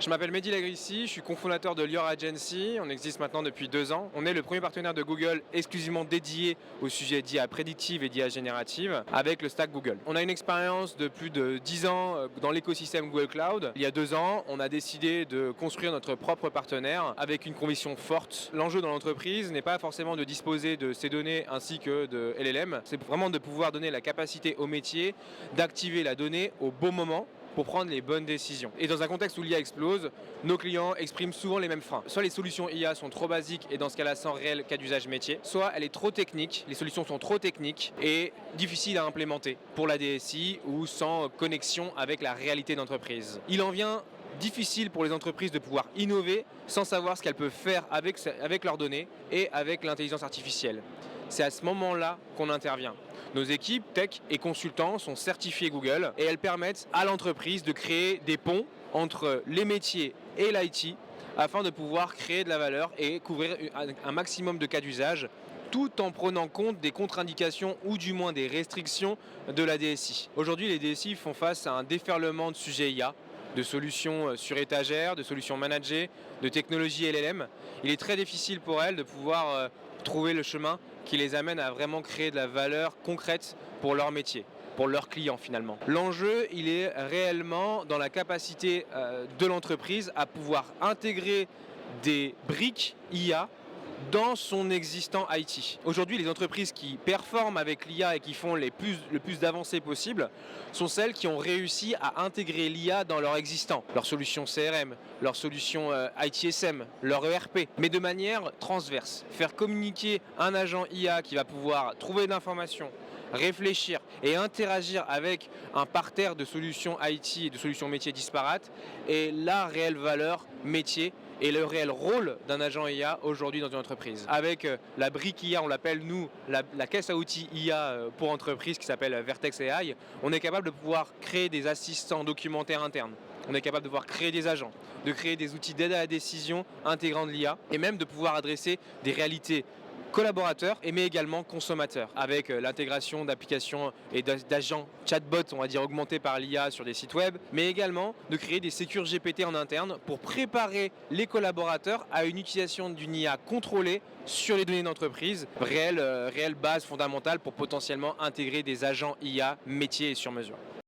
Je m'appelle Mehdi Lagrissi, je suis cofondateur de Lior Agency, on existe maintenant depuis 2 ans. On est le premier partenaire de Google exclusivement dédié au sujet d'IA prédictive et d'IA générative avec le stack Google. On a une expérience de plus de 10 ans dans l'écosystème Google Cloud. Il y a 2 ans, on a décidé de construire notre propre partenaire avec une conviction forte. L'enjeu dans l'entreprise n'est pas forcément de disposer de ces données ainsi que de LLM, c'est vraiment de pouvoir donner la capacité au métier d'activer la donnée au bon moment pour prendre les bonnes décisions. Et dans un contexte où l'IA explose, nos clients expriment souvent les mêmes freins. Soit les solutions IA sont trop basiques et dans ce cas-là sans réel cas d'usage métier, soit elle est trop technique, les solutions sont trop techniques et difficiles à implémenter pour la DSI ou sans connexion avec la réalité d'entreprise. Il en vient difficile pour les entreprises de pouvoir innover sans savoir ce qu'elles peuvent faire avec leurs données et avec l'intelligence artificielle. C'est à ce moment-là qu'on intervient. Nos équipes tech et consultants sont certifiés Google et elles permettent à l'entreprise de créer des ponts entre les métiers et l'IT afin de pouvoir créer de la valeur et couvrir un maximum de cas d'usage tout en prenant compte des contre-indications ou du moins des restrictions de la DSI. Aujourd'hui, les DSI font face à un déferlement de sujets IA, de solutions sur étagère, de solutions managées, de technologies LLM. Il est très difficile pour elles de pouvoir trouver le chemin qui les amène à vraiment créer de la valeur concrète pour leur métier, pour leurs clients finalement. L'enjeu, il est réellement dans la capacité de l'entreprise à pouvoir intégrer des briques IA dans son existant IT. Aujourd'hui, les entreprises qui performent avec l'IA et qui font le plus d'avancées possible sont celles qui ont réussi à intégrer l'IA dans leur existant, leur solution CRM, leur solution ITSM, leur ERP, mais de manière transverse. Faire communiquer un agent IA qui va pouvoir trouver de l'information, réfléchir et interagir avec un parterre de solutions IT et de solutions métiers disparates est la réelle valeur métier et le réel rôle d'un agent IA aujourd'hui dans une entreprise. Avec la brique IA, on l'appelle nous la caisse à outils IA pour entreprise qui s'appelle Vertex AI, on est capable de pouvoir créer des assistants documentaires internes. On est capable de pouvoir créer des agents, de créer des outils d'aide à la décision intégrant de l'IA et même de pouvoir adresser des réalités collaborateurs mais également consommateurs avec l'intégration d'applications et d'agents chatbots on va dire augmentés par l'IA sur des sites web, mais également de créer des sécures GPT en interne pour préparer les collaborateurs à une utilisation d'une IA contrôlée sur les données d'entreprise, réelle base fondamentale pour potentiellement intégrer des agents IA métiers et sur mesure.